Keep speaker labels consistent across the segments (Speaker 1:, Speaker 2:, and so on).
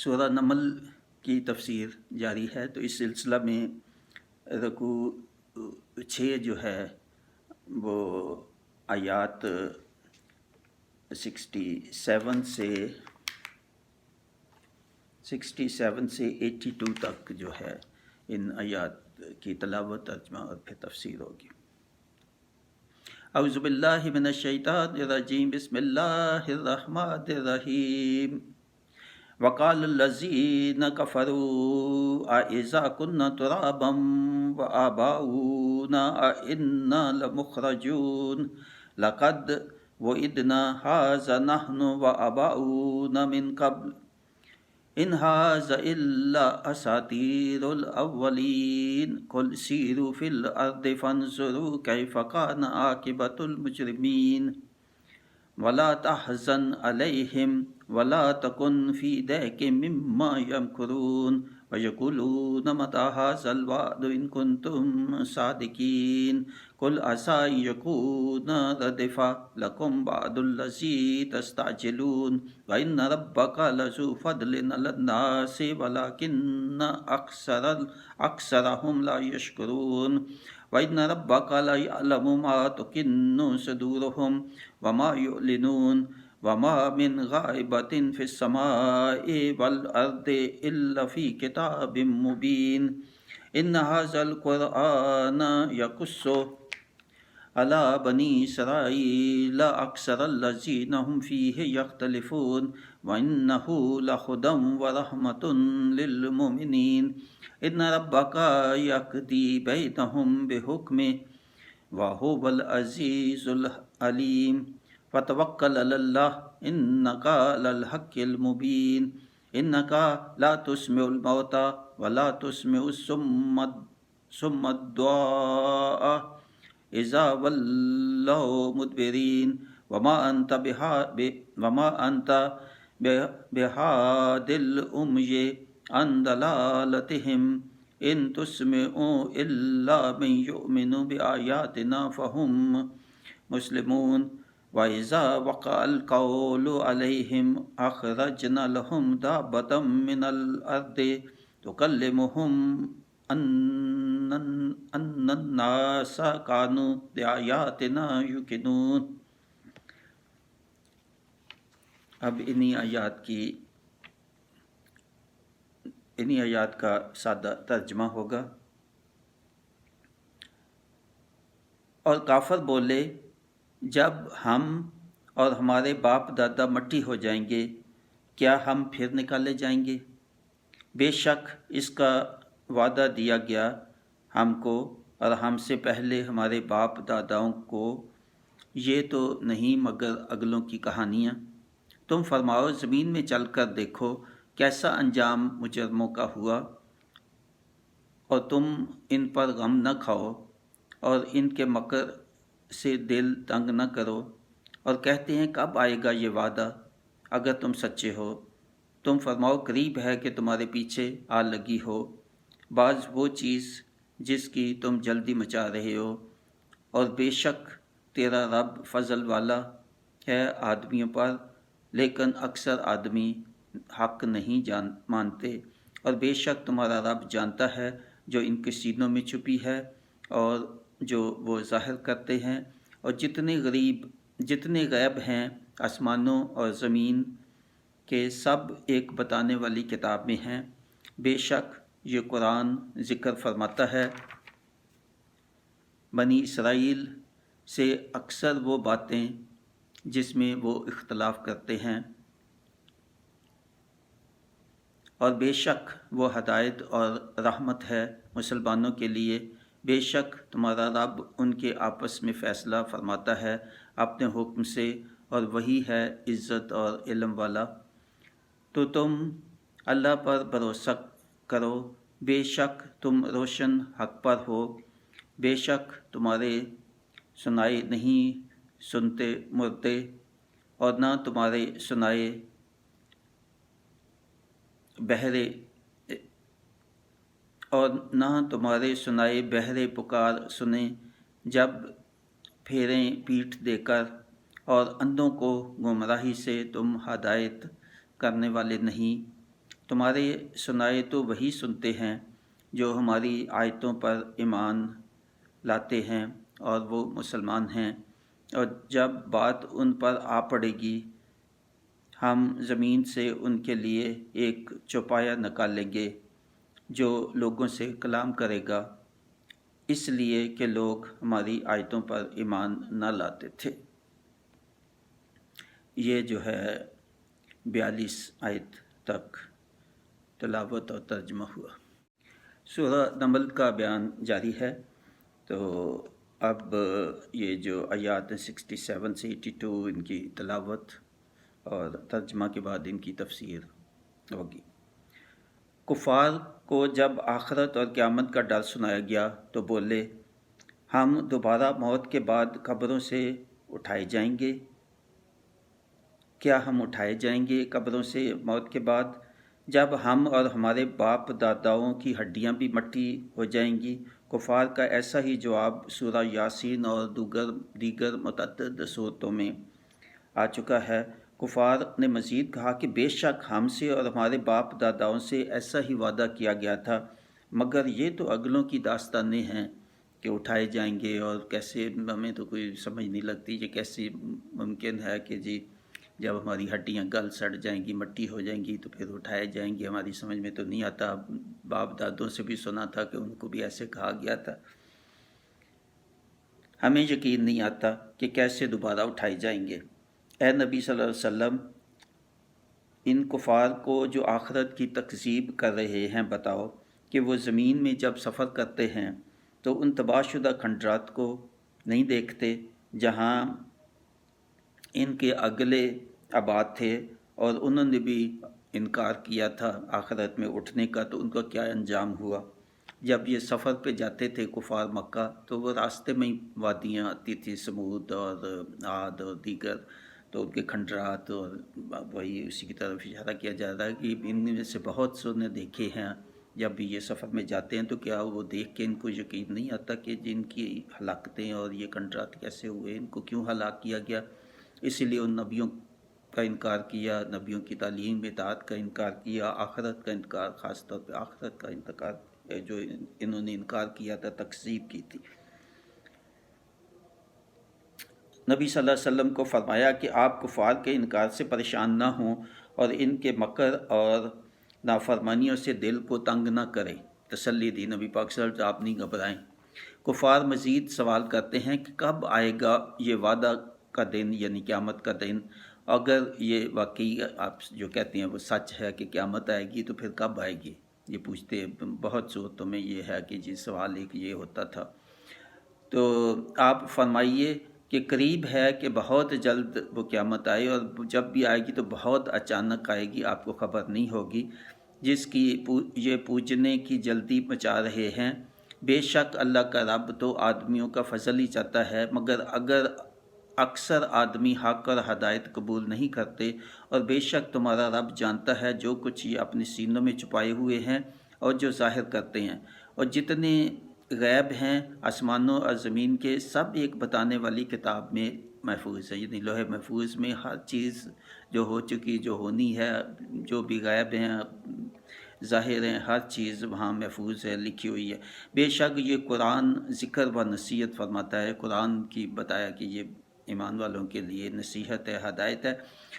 Speaker 1: سورہ نمل کی تفسیر جاری ہے، تو اس سلسلہ میں رکوع 6 جو ہے وہ آیات 67 سے 82 تک جو ہے ان آیات کی تلاوت، ترجمہ اور پھر تفسیر ہوگی۔ اعوذ باللہ من الشیطان الرجیم، بسم اللہ الرحمن الرحیم۔ وقال الذین کفروا اذا كنا ترابا وآباؤنا أئنا لمخرجون لقد وعدنا هذا نحن وآباؤنا من قبل إن هذا إلا أساطير الأولين قل سيروا في الأرض فانظروا كيف كان عاقبة المجرمين ولا تحزن عليهم ولا تكن في ضيق مما يمكرون ويقولون متى هذا الوعد إن كنتم صادقين قل عسى أن يكون ردف لكم بعض الذي تستعجلون وإن ربك لذو فضل على الناس ولكن أكثرهم لا يشكرون وإن ربك ليعلم ما تكن صدورهم وما يعلنون وما من غائبة في السماء والأرض إلا في كتاب مبين إن هذا القرآن يقص على بني إسرائيل أكثر الذين هم فيه يختلفون وإنه لهدى ورحمة للمؤمنين إن ربك يقضي بينهم بحكمه وهو العزيز العليم فتوكل على الله إنك على الحق المبين إنك لا تسمع الموتى ولا تسمع الصم الدعاء إذا ولوا مدبرين وما أنت بهاد الأمي عن ضلالتهم إن تسمع إلا من يؤمن بآياتنا فهم مسلمون وإذا وقع القول عليهم أخرجنا لهم دابة من الأرض تكلمهم أن الناس كانوا بآياتنا يوقنون۔ اب انہی آیات کا سادہ ترجمہ ہوگا۔ اور کافر بولے، جب ہم اور ہمارے باپ دادا مٹی ہو جائیں گے کیا ہم پھر نکالے جائیں گے؟ بے شک اس کا وعدہ دیا گیا ہم کو اور ہم سے پہلے ہمارے باپ داداؤں کو، یہ تو نہیں مگر اگلوں کی کہانیاں۔ تم فرماؤ زمین میں چل کر دیکھو کیسا انجام مجرموں کا ہوا، اور تم ان پر غم نہ کھاؤ اور ان کے مکر سے دل تنگ نہ کرو، اور کہتے ہیں کب آئے گا یہ وعدہ اگر تم سچے ہو۔ تم فرماؤ قریب ہے کہ تمہارے پیچھے آ لگی ہو بعض وہ چیز جس کی تم جلدی مچا رہے ہو، اور بے شک تیرا رب فضل والا ہے آدمیوں پر، لیکن اکثر آدمی حق نہیں مانتے، اور بے شک تمہارا رب جانتا ہے جو ان کے سینوں میں چھپی ہے اور جو وہ ظاہر کرتے ہیں، اور جتنے غیب ہیں آسمانوں اور زمین کے سب ایک بتانے والی کتاب میں ہیں۔ بے شک یہ قرآن ذکر فرماتا ہے بنی اسرائیل سے اکثر وہ باتیں جس میں وہ اختلاف کرتے ہیں، اور بے شک وہ ہدایت اور رحمت ہے مسلمانوں کے لیے۔ بے شک تمہارا رب ان کے آپس میں فیصلہ فرماتا ہے اپنے حکم سے، اور وہی ہے عزت اور علم والا۔ تو تم اللہ پر بھروسہ کرو، بے شک تم روشن حق پر ہو۔ بے شک تمہارے سنائے نہیں سنتے مردے، اور نہ تمہارے سنائے بہرے پکار سنیں جب پھیریں پیٹھ دے کر، اور اندھوں کو گمراہی سے تم ہدایت کرنے والے نہیں۔ تمہارے سنائے تو وہی سنتے ہیں جو ہماری آیتوں پر ایمان لاتے ہیں اور وہ مسلمان ہیں، اور جب بات ان پر آ پڑے گی ہم زمین سے ان کے لیے ایک چوپایا نکالیں گے جو لوگوں سے کلام کرے گا، اس لیے کہ لوگ ہماری آیتوں پر ایمان نہ لاتے تھے۔ یہ جو ہے 42 آیت تک تلاوت اور ترجمہ ہوا۔ سورہ نمل کا بیان جاری ہے، تو اب یہ جو آیات 67 سے 82 ان کی تلاوت اور ترجمہ کے بعد ان کی تفسیر ہوگی۔ کفار کو جب آخرت اور قیامت کا ڈر سنایا گیا تو بولے، ہم دوبارہ موت کے بعد قبروں سے اٹھائے جائیں گے؟ کیا ہم اٹھائے جائیں گے قبروں سے موت کے بعد، جب ہم اور ہمارے باپ داداؤں کی ہڈیاں بھی مٹی ہو جائیں گی؟ کفار کا ایسا ہی جواب سورہ یاسین اور دیگر متعدد صورتوں میں آ چکا ہے۔ کفار نے مزید کہا کہ بے شک ہم سے اور ہمارے باپ داداؤں سے ایسا ہی وعدہ کیا گیا تھا، مگر یہ تو اگلوں کی داستانیں ہیں کہ اٹھائے جائیں گے، اور کیسے، ہمیں تو کوئی سمجھ نہیں لگتی یہ کیسے ممکن ہے کہ جی جب ہماری ہڈیاں گل سڑ جائیں گی، مٹی ہو جائیں گی تو پھر اٹھائے جائیں گے، ہماری سمجھ میں تو نہیں آتا۔ باپ دادوں سے بھی سنا تھا کہ ان کو بھی ایسے کہا گیا تھا، ہمیں یقین نہیں آتا کہ کیسے دوبارہ اٹھائے جائیں گے۔ اے نبی صلی اللہ علیہ وسلم، ان کفار کو جو آخرت کی تکذیب کر رہے ہیں بتاؤ کہ وہ زمین میں جب سفر کرتے ہیں تو ان تباہ شدہ کھنڈرات کو نہیں دیکھتے جہاں ان کے اگلے آباد تھے، اور انہوں نے بھی انکار کیا تھا آخرت میں اٹھنے کا، تو ان کا کیا انجام ہوا۔ جب یہ سفر پہ جاتے تھے کفار مکہ تو وہ راستے میں ہی وادیاں آتی تھی، سمود اور عاد اور دیگر، تو ان کے کھنڈرات، اور وہی اسی کی طرف اشارہ کیا جا رہا ہے کہ ان میں سے بہت سو نے دیکھے ہیں، جب بھی یہ سفر میں جاتے ہیں تو کیا وہ دیکھ کے ان کو یقین نہیں آتا کہ جن کی ہلاکتیں اور یہ کھنڈرات کیسے ہوئے، ان کو کیوں ہلاک کیا گیا؟ اسی لیے ان نبیوں کا انکار کیا، نبیوں کی تعلیم میں اطاعت کا انکار کیا، آخرت کا انکار، خاص طور پہ آخرت کا انکار جو انہوں نے انکار کیا تھا، تکذیب کی تھی۔ نبی صلی اللہ علیہ وسلم کو فرمایا کہ آپ کفار کے انکار سے پریشان نہ ہوں اور ان کے مکر اور نافرمانیوں سے دل کو تنگ نہ کریں، تسلی دی نبی پاک صلی اللہ علیہ وسلم، آپ نہیں گھبرائیں۔ کفار مزید سوال کرتے ہیں کہ کب آئے گا یہ وعدہ کا دن، یعنی قیامت کا دن؟ اگر یہ واقعی آپ جو کہتے ہیں وہ سچ ہے کہ قیامت آئے گی تو پھر کب آئے گی؟ یہ پوچھتے ہیں، بہت صورتوں میں یہ ہے کہ جی سوال ایک یہ ہوتا تھا۔ تو آپ فرمائیے کہ قریب ہے کہ بہت جلد وہ قیامت آئے، اور جب بھی آئے گی تو بہت اچانک آئے گی، آپ کو خبر نہیں ہوگی، جس کی یہ پوجنے کی جلدی مچا رہے ہیں۔ بے شک اللہ کا رب تو آدمیوں کا فضل ہی چاہتا ہے، مگر اگر اکثر آدمی حق اور ہدایت قبول نہیں کرتے، اور بے شک تمہارا رب جانتا ہے جو کچھ یہ اپنے سینوں میں چھپائے ہوئے ہیں اور جو ظاہر کرتے ہیں، اور جتنے غیب ہیں آسمانوں اور زمین کے، سب ایک بتانے والی کتاب میں محفوظ ہے، یعنی لوح محفوظ میں ہر چیز جو ہو چکی، جو ہونی ہے، جو بھی غیب ہیں، ظاہر ہیں، ہر چیز وہاں محفوظ ہے، لکھی ہوئی ہے۔ بے شک یہ قرآن ذکر و نصیحت فرماتا ہے، قرآن کی بتایا کہ یہ ایمان والوں کے لیے نصیحت ہے، ہدایت ہے،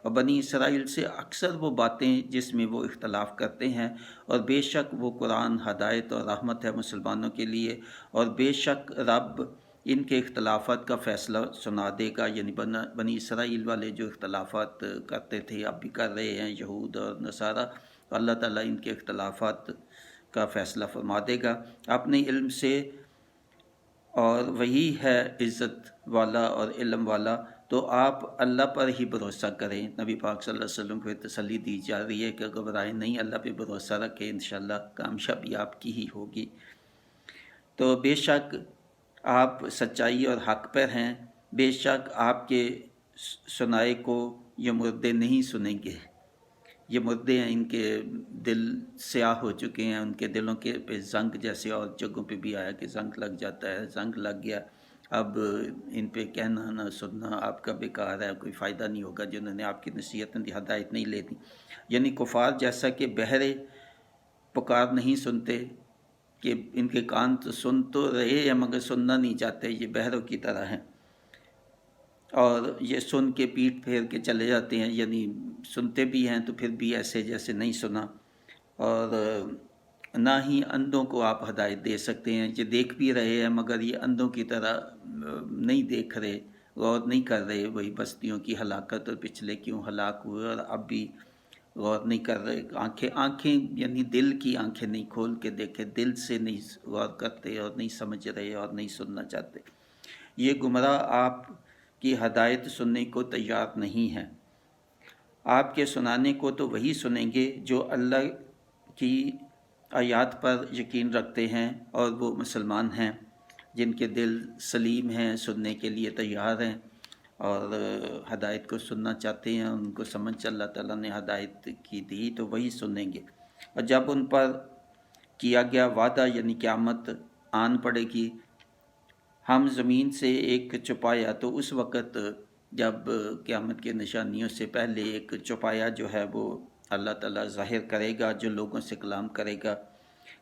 Speaker 1: اور بنی اسرائیل سے اکثر وہ باتیں جس میں وہ اختلاف کرتے ہیں، اور بے شک وہ قرآن ہدایت اور رحمت ہے مسلمانوں کے لیے، اور بے شک رب ان کے اختلافات کا فیصلہ سنا دے گا، یعنی بنی اسرائیل والے جو اختلافات کرتے تھے اب بھی کر رہے ہیں، یہود اور نصارہ، اللہ تعالیٰ ان کے اختلافات کا فیصلہ فرما دے گا اپنے علم سے، اور وہی ہے عزت والا اور علم والا۔ تو آپ اللہ پر ہی بھروسہ کریں۔ نبی پاک صلی اللہ علیہ وسلم کو تسلی دی جا رہی ہے کہ گھبرائیں نہیں، اللہ پہ بھروسہ رکھیں، انشاءاللہ کامیابی آپ کی ہی ہوگی۔ تو بے شک آپ سچائی اور حق پر ہیں، بے شک آپ کے سنائے کو یہ مردے نہیں سنیں گے۔ یہ مردے ہیں، ان کے دل سیاہ ہو چکے ہیں، ان کے دلوں کے پہ زنگ، جیسے اور جگہوں پہ بھی آیا کہ زنگ لگ جاتا ہے، زنگ لگ گیا، اب ان پہ کہنا نہ سننا آپ کا بیکار ہے، کوئی فائدہ نہیں ہوگا، جنہوں نے آپ کی نصیحت ہدایت نہیں لیتی. یعنی کفار جیسا کہ بہرے پکار نہیں سنتے، کہ ان کے کان تو سن تو رہے ہیں مگر سننا نہیں چاہتے، یہ بہروں کی طرح ہیں. اور یہ سن کے پیٹھ پھیر کے چلے جاتے ہیں، یعنی سنتے بھی ہیں تو پھر بھی ایسے جیسے نہیں سنا. اور نہ ہی اندھوں کو آپ ہدایت دے سکتے ہیں، یہ دیکھ بھی رہے ہیں مگر یہ اندھوں کی طرح نہیں دیکھ رہے، غور نہیں کر رہے. وہی بستیوں کی ہلاکت، اور پچھلے کیوں ہلاک ہوئے اور اب بھی غور نہیں کر رہے. آنکھیں یعنی دل کی آنکھیں نہیں کھول کے دیکھے، دل سے نہیں غور کرتے اور نہیں سمجھ رہے اور نہیں سننا چاہتے. یہ گمراہ آپ کی ہدایت سننے کو تیار نہیں ہے. آپ کے سنانے کو تو وہی سنیں گے جو اللہ کی آیات پر یقین رکھتے ہیں اور وہ مسلمان ہیں، جن کے دل سلیم ہیں، سننے کے لیے تیار ہیں اور ہدایت کو سننا چاہتے ہیں. ان کو سمجھ اللہ تعالیٰ نے ہدایت کی دی تو وہی سنیں گے. اور جب ان پر کیا گیا وعدہ یعنی قیامت آن پڑے گی، ہم زمین سے ایک چوپایا، تو اس وقت جب قیامت کے نشانیوں سے پہلے ایک چوپایا جو ہے وہ اللہ تعالیٰ ظاہر کرے گا، جو لوگوں سے کلام کرے گا.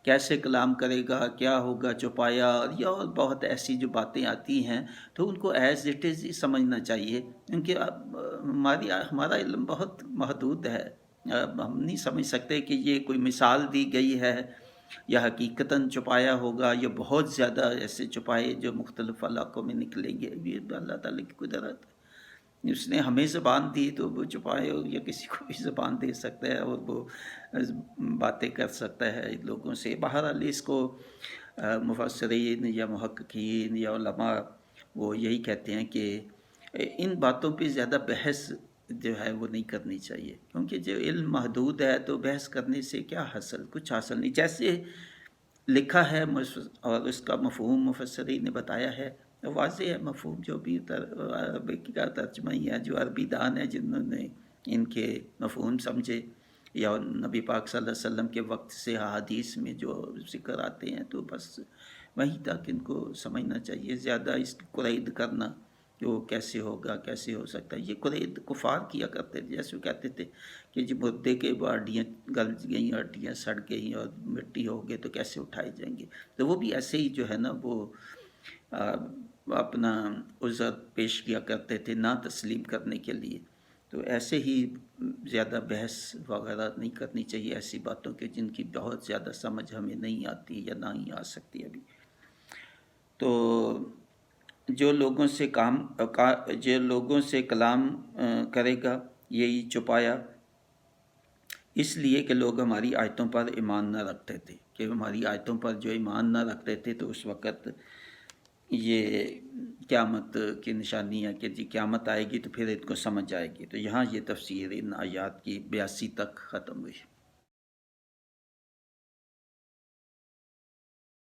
Speaker 1: کیسے کلام کرے گا، کیا ہوگا چوپایا، یا اور بہت ایسی جو باتیں آتی ہیں تو ان کو ایز اٹ از ہی سمجھنا چاہیے، کیونکہ ہمارا علم بہت محدود ہے. ہم نہیں سمجھ سکتے کہ یہ کوئی مثال دی گئی ہے یا حقیقتاً چھپایا ہوگا، یا بہت زیادہ ایسے چھپائے جو مختلف علاقوں میں نکلیں گے. یہ اللہ تعالیٰ کی قدرت. اس نے ہمیں زبان دی تو وہ چھپائے، یا کسی کو بھی زبان دے سکتا ہے اور وہ باتیں کر سکتا ہے لوگوں سے. بہرحال اس کو مفسرین یا محققین یا علماء وہ یہی کہتے ہیں کہ ان باتوں پہ زیادہ بحث جو ہے وہ نہیں کرنی چاہیے، کیونکہ جو علم محدود ہے تو بحث کرنے سے کیا حاصل، کچھ حاصل نہیں. جیسے لکھا ہے اور اس کا مفہوم مفسرین نے بتایا ہے، واضح ہے مفہوم، جو بھی عربی کا ترجمہ ہی ہے، جو عربی دان ہے جنہوں نے ان کے مفہوم سمجھے، یا نبی پاک صلی اللہ علیہ وسلم کے وقت سے حدیث میں جو ذکر آتے ہیں، تو بس وہیں تک ان کو سمجھنا چاہیے. زیادہ اس کی قرید کرنا کہ وہ کیسے ہوگا، کیسے ہو سکتا ہے، یہ قرید کفار کیا کرتے تھے. جیسے وہ کہتے تھے کہ جب مردے کے ہڈیاں گل گئیں، ہڈیاں سڑ گئیں اور مٹی ہو گئے تو کیسے اٹھائے جائیں گے. تو وہ بھی ایسے ہی جو ہے نا وہ اپنا عذر پیش کیا کرتے تھے نہ تسلیم کرنے کے لیے. تو ایسے ہی زیادہ بحث وغیرہ نہیں کرنی چاہیے ایسی باتوں کے جن کی بہت زیادہ سمجھ ہمیں نہیں آتی یا نہ ہی آ سکتی ابھی. تو جو لوگوں سے کلام کرے گا یہی چھپایا، اس لیے کہ لوگ ہماری آیتوں پر ایمان نہ رکھتے تھے، کہ ہماری آیتوں پر جو ایمان نہ رکھتے تھے تو اس وقت یہ قیامت کی نشانی ہے کہ جی قیامت آئے گی تو پھر ان کو سمجھ آئے گی. تو یہاں یہ تفسیر ان آیات کی 82 تک ختم ہوئی.